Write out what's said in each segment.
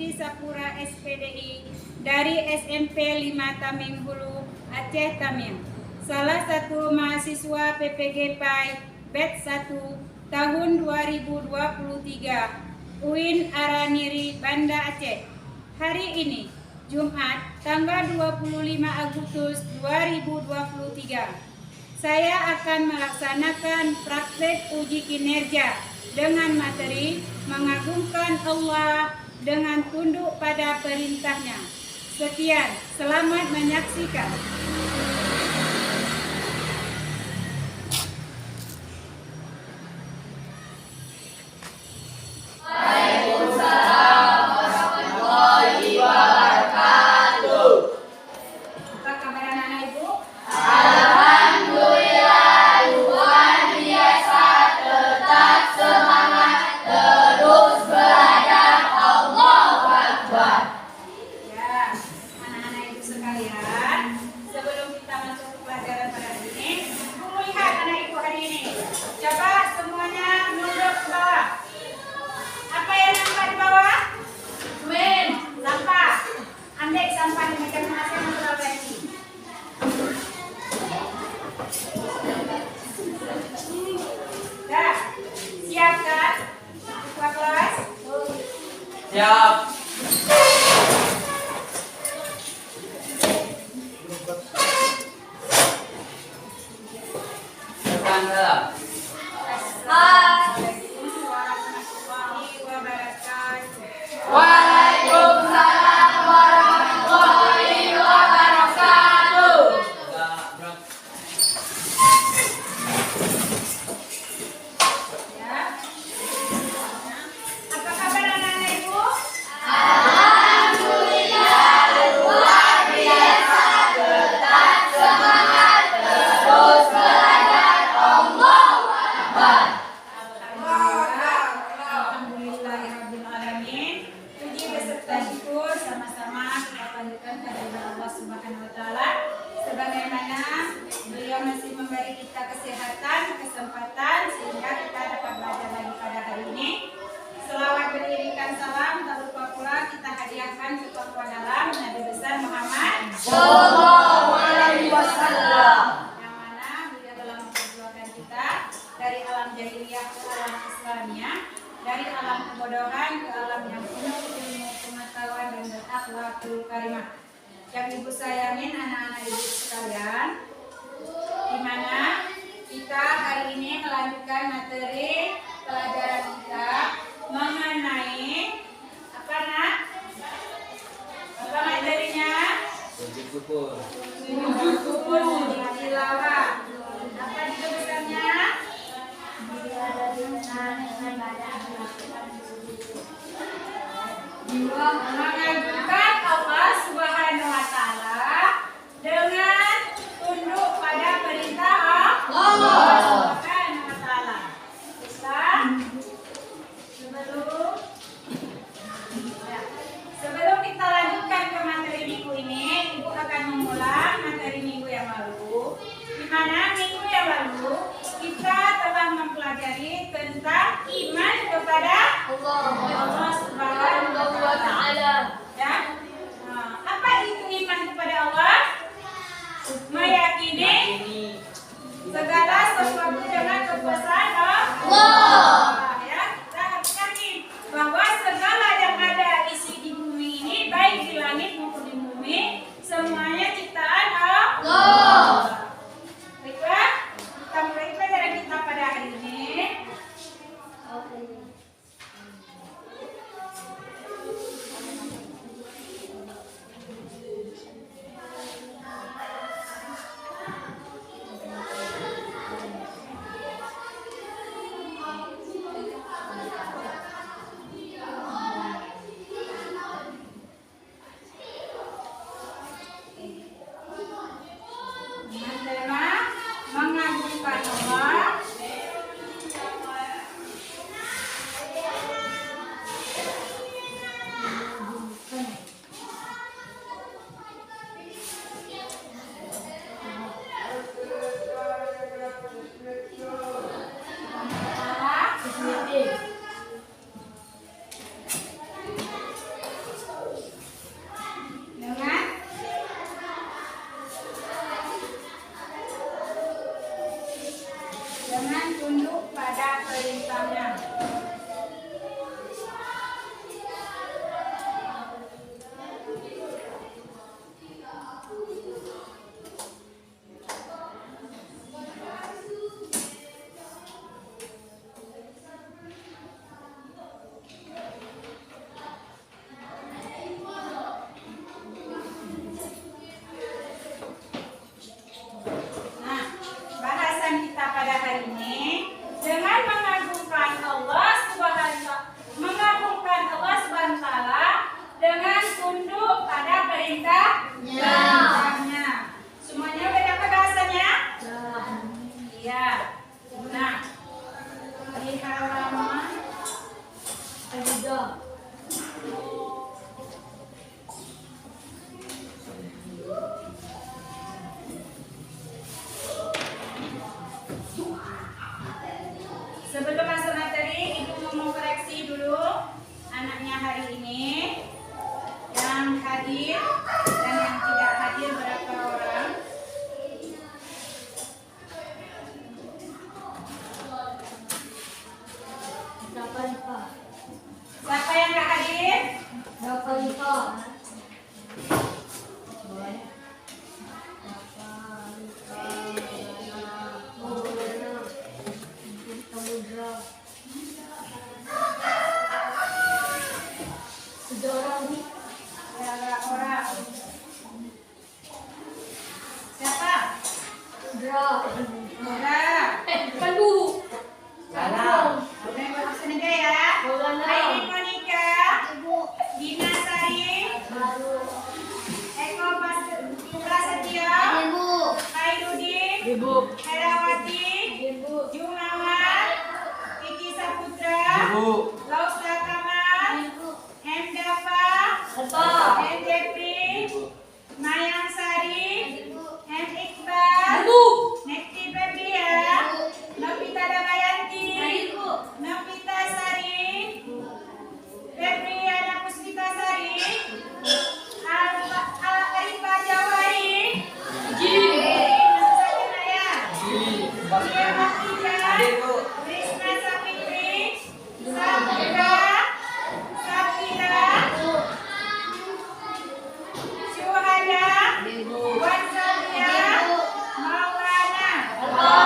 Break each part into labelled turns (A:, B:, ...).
A: Siti Sapura SPDI dari SMP 5 Tamim Hulu, Aceh Tamim. Salah satu mahasiswa PPG PAI Batch 1 tahun 2023 UIN Araniri Banda Aceh. Hari ini Jumat tanggal 25 Agustus 2023 saya akan melaksanakan praktek uji kinerja dengan materi mengagungkan Allah dengan tunduk pada perintahnya. Sekian, selamat menyaksikan.
B: Siap. Depan salam. Waalaikumsalam warahmatullahi wabarakatuh.
A: Apa kabar anak-anak Ibu?
B: Alhamdulillah luar biasa, tetap semangat, terus belajar. Allahu Akbar.
A: Alhamdulillahirrahmanirrahim. Puji beserta syukur sama-sama kita panjatkan kehadirat Allah Subhanahu wa taala sebagaimana beliau masih memberi kita kesehatan, kesempatan sehingga kita dapat belajar lagi pada hari ini. Selawat beriringkan salam tak lupa pula kita hadiahkan ke tokoh dalam Nabi besar Muhammad
B: Sallallahu alaihi wasallam.
A: yang mana beliau telah memperjuangkan kita dari alam jahiliyah ke alam Islamiyah, dari alam kebodohan ke alam yang penuh ilmu, pengetahuan dan berakhlakul karimah. Yang Ibu sayangin anak-anak Ibu sekalian, di mana kita hari ini melanjutkan materi pelajaran kita mengenai apa nak? Apa materinya?
B: Sujud syukur.
A: Sujud syukur, sujud tilawah. Apa tulisannya? Mengagungkan Allah Subhanahu wa taala dengan tunduk pada perintah Allah Subhanahu wa taala. Sebelum kita lanjutkan ke materi minggu ini, Ibu akan mengulang materi minggu yang lalu. Di mana minggu yang lalu kita telah mempelajari tentang iman kepada Allah Subhanahu wa taala. Ya. Nah, apa itu iman kepada Allah? Meyakini segala sesuatu dengan kekuasaan Allah. Ya, kita harus yakin bahwa segala yang ada isi di bumi ini, baik di langit maupun di bumi, semuanya ciptaan Allah. Baiklah, kita mulai pelajaran kita pada hari ini. tunduk pada perintahnya. Sebelum masuk materi, Ibu mau koreksi dulu anaknya hari ini. Yang hadir dan yang tidak hadir berapa orang? Siapa yang nggak hadir? Orang. Siapa? Oke, absen aja ya. Aini Monika, Dina Sari, Eko Prasetya, Khairudin, Herawati, Jumawan, Kiki Saputra, Lausla Kamal, M. Dava, M. Jepri, Mayang Sari, M. Iqbal, Nekti Febriya, Novita Damayanti, Novita Sari, Febriana Puspita Sari, Arifah Jawari, Krisna Sapitri, Safira, Syuhada, Wansalia, Maulana. Apa?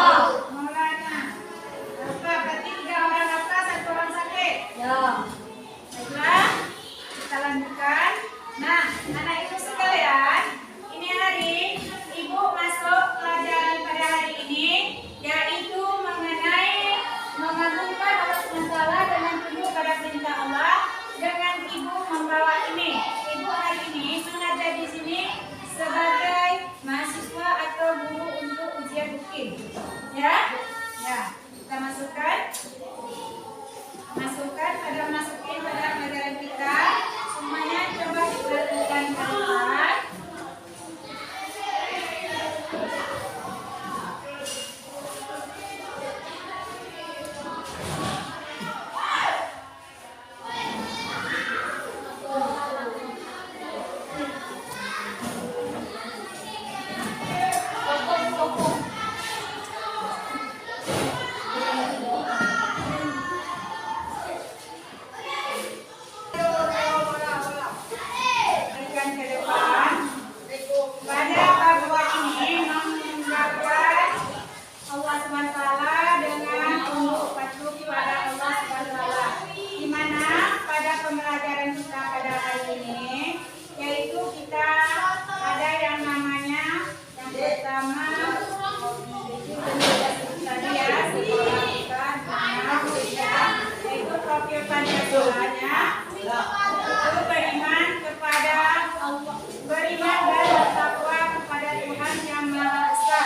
A: Berarti 3 orang apa? 1 orang sakit? Baiklah, kita lanjutkan. Nah, anak ibu sekalian, ini hari Ibu masuk pelajaran pada hari ini, yaitu mengenai mengagungkan Allah SWT dengan tunduk pada perintah Allah. Dengan Ibu membawa ini, Ibu hari ini mengajar di sini sebagai mahasiswa atau guru untuk ujian UKIM. Ya, kita masukkan pada masukin pada pelajaran kita. Semuanya coba diperhatikan kalian. Beriman dan bertakwa kepada Tuhan Yang Maha Esa.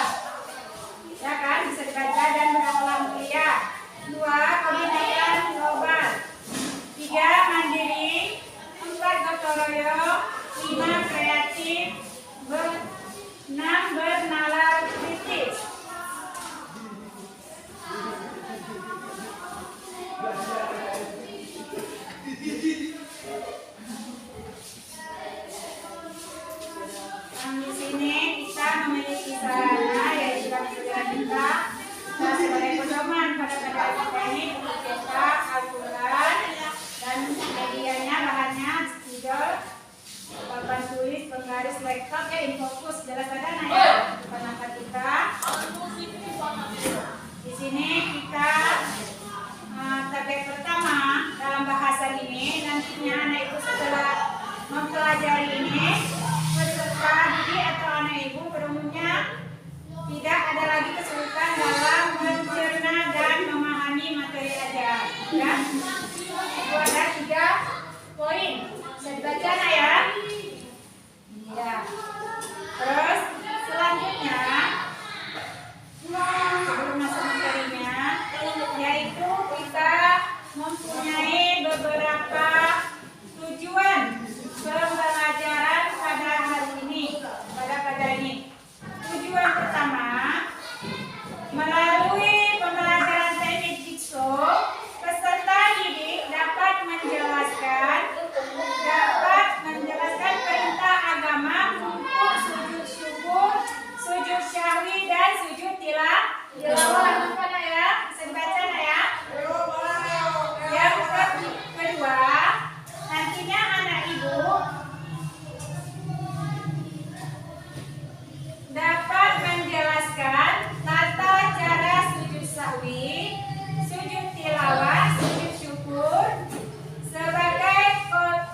A: Ya kan, bisa dibaca dan berakhlak mulia. 2. Komitmen global. 3. Mandiri. 4. Gotong royong. 5. Kreatif. 6. Bernalar kritis. Ya, itu ada 3 poin. Bisa dibaca nggak ya? Iya. Terus selanjutnya sebelum masuk materinya, yaitu kita mempunyai beberapa tujuan pembelajaran pada hari ini, pada pelajaran ini. Tujuan pertama, melalui pembelajaran teknik jigsaw, peserta didik dapat menjelaskan perintah agama untuk sujud syukur, sujud syahwi, dan sujud tilawah. Mana ya? Bisa dibaca nggak ya? Yang kedua, nantinya anak ibu dapat menjelaskan tata cara sujud sahwi, sujud tilawah, sujud syukur sebagai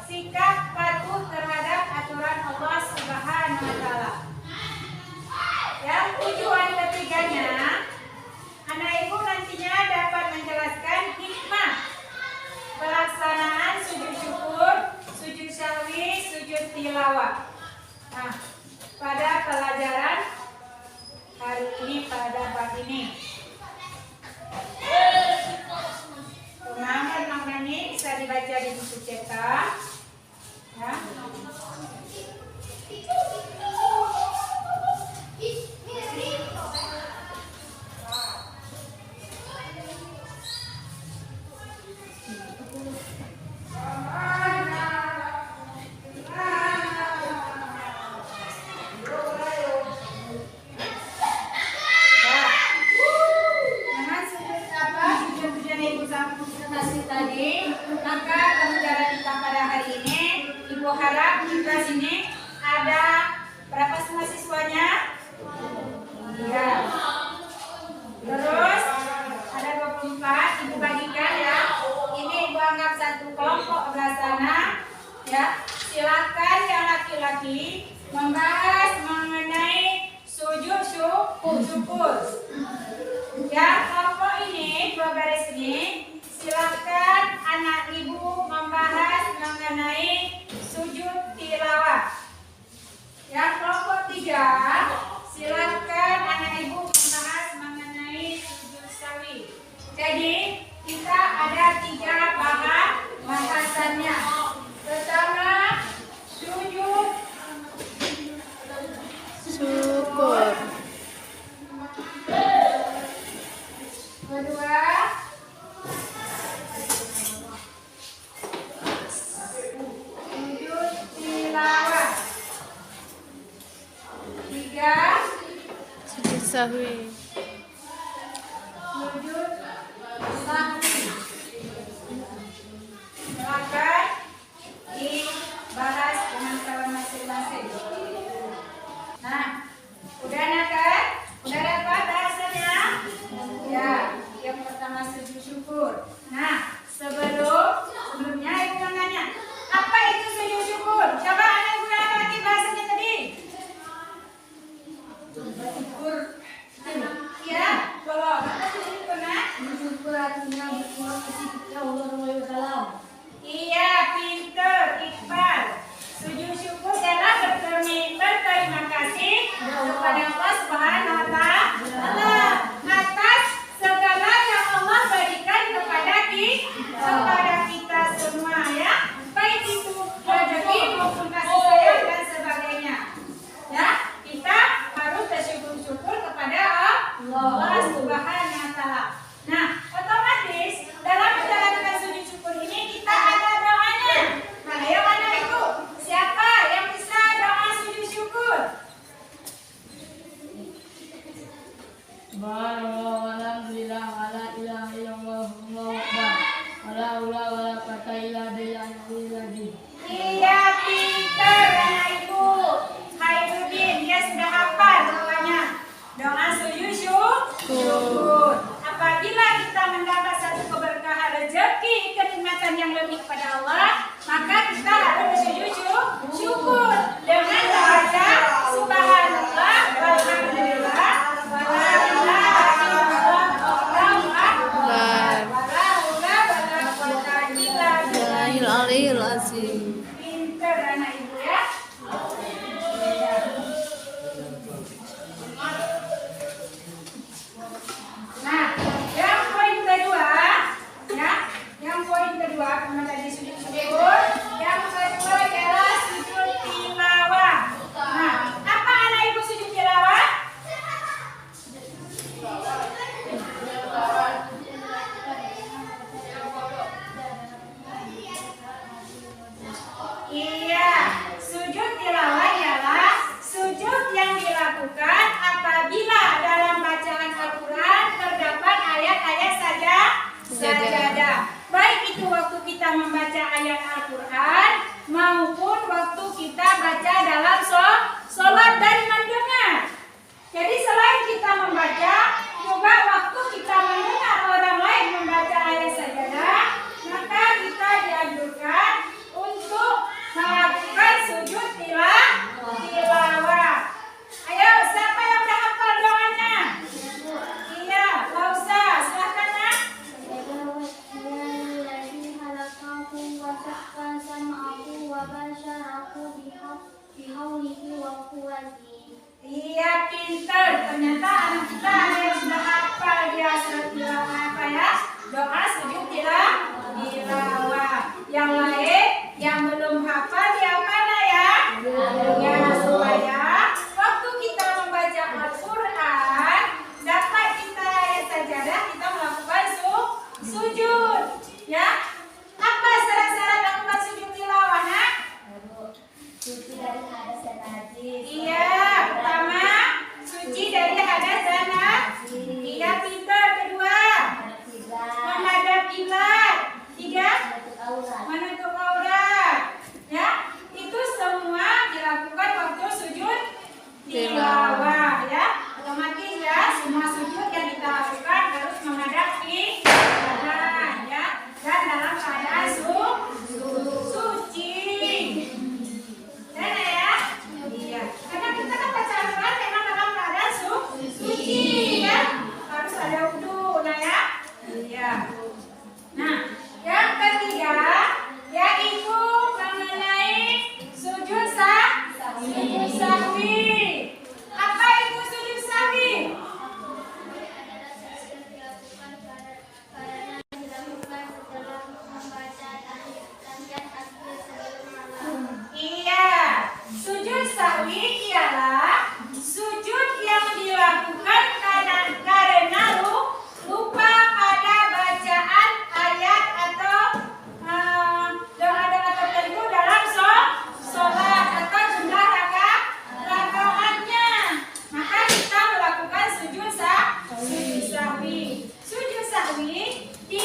A: sikap patuh terhadap aturan Allah Subhanahu wa taala. Yang tujuan ketiganya, anak ibu nantinya dapat menjelaskan hikmah pelaksanaan sujud syukur, sujud syahwi, sujud tilawah. Nah, pada pelajaran hari ini, pada bab ini. Pemahaman ini bisa dibaca di buku cetak. Ya. Tadi, maka pembelajaran kita pada hari ini, Ibu harap di kelas ini ada berapa mahasiswanya? 3. Terus ada 24, Ibu bagikan ya. Ini Ibu anggap satu kelompok sebelah sana. Ya, silakan yang laki-laki membahas mengenai sujud syukur. Ya, kelompok ini, 2 baris ini. Silakan anak ibu membahas mengenai sujud tilawah. Yang kelompok 3, silakan anak ibu membahas mengenai sujud syahwi. Jadi kita ada 3 bahasannya. Pertama, sujud syukur. Kedua, sujud tilawah. 3,
C: sujud sahwi.
A: sujud sahwi. Silakan dibahas dengan kawan masing-masing. Nah, udah kan? Udah dapat bahasanya? Ya, yang pertama sujud syukur. Nah, sebelumnya ibu mau nanya, apa itu sujud syukur? Coba anak ibu yang lagi bahasanya tadi. Syukur. Ya, kalau apa sujud pernah? Syukur artinya berterima kasih kepada Allah Subhanahu wa taala. Iya, pinter, Iqbal. Sujud syukur adalah berterima kasih kepada Allah Subhanahu wa taala atas segala yang Allah berikan kepada kita semua ya. Baik itu rezeki maupun kasih sayang dan sebagainya. Ya, kita harus bersyukur kepada Allah Subhanahu wa taala. Nah, otomatis dalam menjalankan sujud syukur ini kita ada doanya. Nah, ayo anak ibu, siapa yang bisa doa sujud syukur?
C: Alhamdulillah, wala ilaha illallah, Allahu akbar. Wala haula wala quwwata illa billah.
A: Iya, pintar anak ibu. Khairuddin, dia sudah hafal doanya. Doa sujud syukur. Apabila kita mendapat satu keberkahan rezeki, kenikmatan yang lebih kepada Allah, maka kita harus bersujud syukur dengan membaca subhanallah walhamdulillah wala ilaha illallah wallahu akbar wala haula wala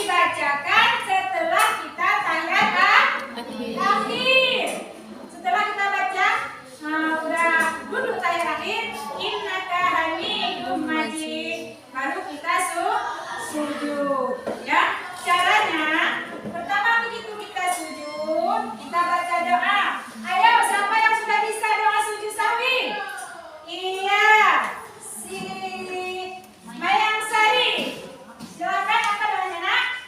A: dibacakan setelah kita tahiyat akhir. Setelah kita baca, udah duduk tahiyat akhir, innaka hamidum majid, baru kita sujud. Ya, caranya pertama begitu kita sujud, kita baca doa. Ayo, siapa yang sudah bisa doa sujud sahwi? Iya, si Mayang Sari. Silakan, apa doanya, Nak?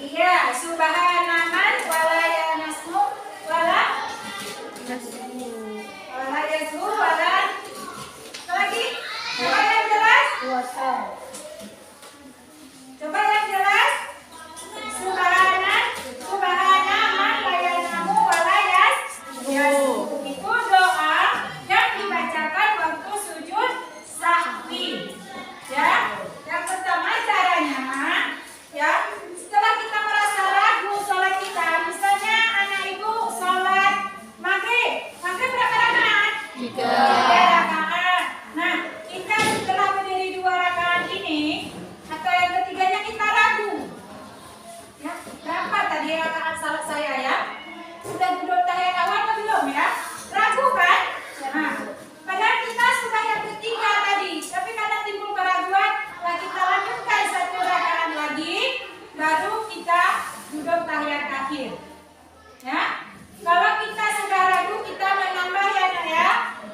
A: Iya, subhanaman wala yanasmu wala yasmu wala. Apa lagi? Coba yang jelas. Coba yang jelas. Subhana man la yanamu wala yasmu. Itu doa yang dibacakan waktu sujud sahwi. Ya, yang pertama caranya, ya, setelah kita merasa ragu sholat kita, misalnya anak ibu sholat maghrib berapa rakaat? 3 rakaat. Nah, kita setelah berdiri 2 rakaat ini, atau yang ketiganya kita ragu. Ya, berapa tadi rakaat salat saya ya? Sudah duduk tahiyat awal atau belum ya? Ragu kan? Nah, padahal kita sudah yang ketiga tadi, tapi karena timbul keraguan, kita lanjutkan 1 rakaat lagi, baru kita duduk tahiyat akhir. Ya, kalau kita sudah ragu, kita menambah ya, Nak ya.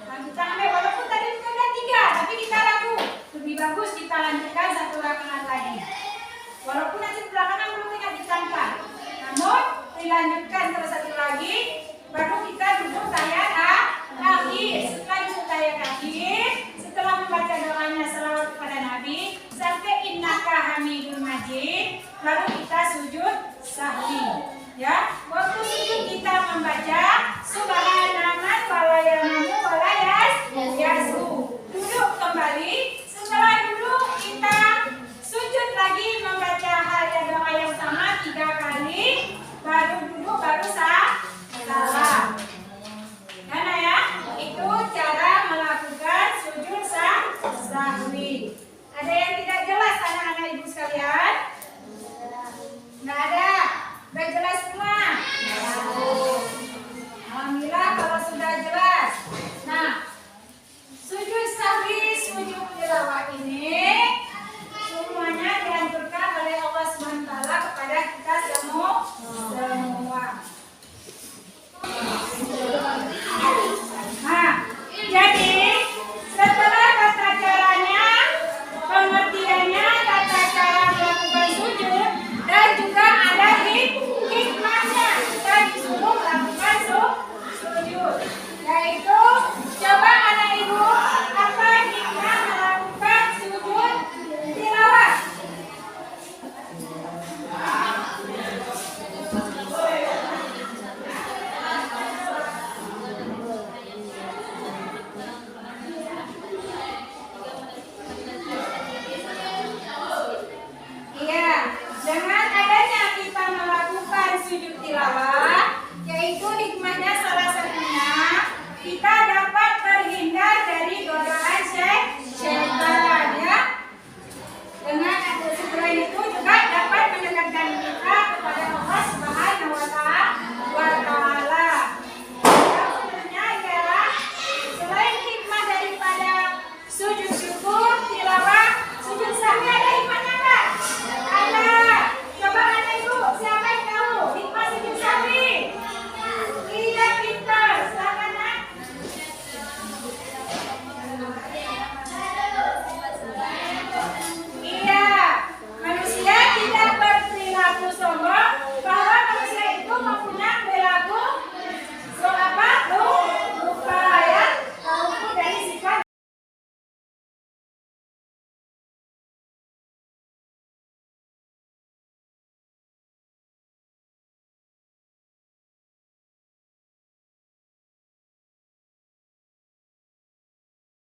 A: Nah, kita ambil walaupun tadi kita udah 3, tapi kita ragu. Lebih bagus kita lanjutkan 1 rakaat lagi. Walaupun nanti belakangan belum ingat ditambah, namun dilanjutkan terus 1 lagi, baru kita duduk tahiyat akhir. Setelah duduk tahiyat akhir, setelah membaca doanya selawat kepada Nabi sampai innaka hamidum majid, baru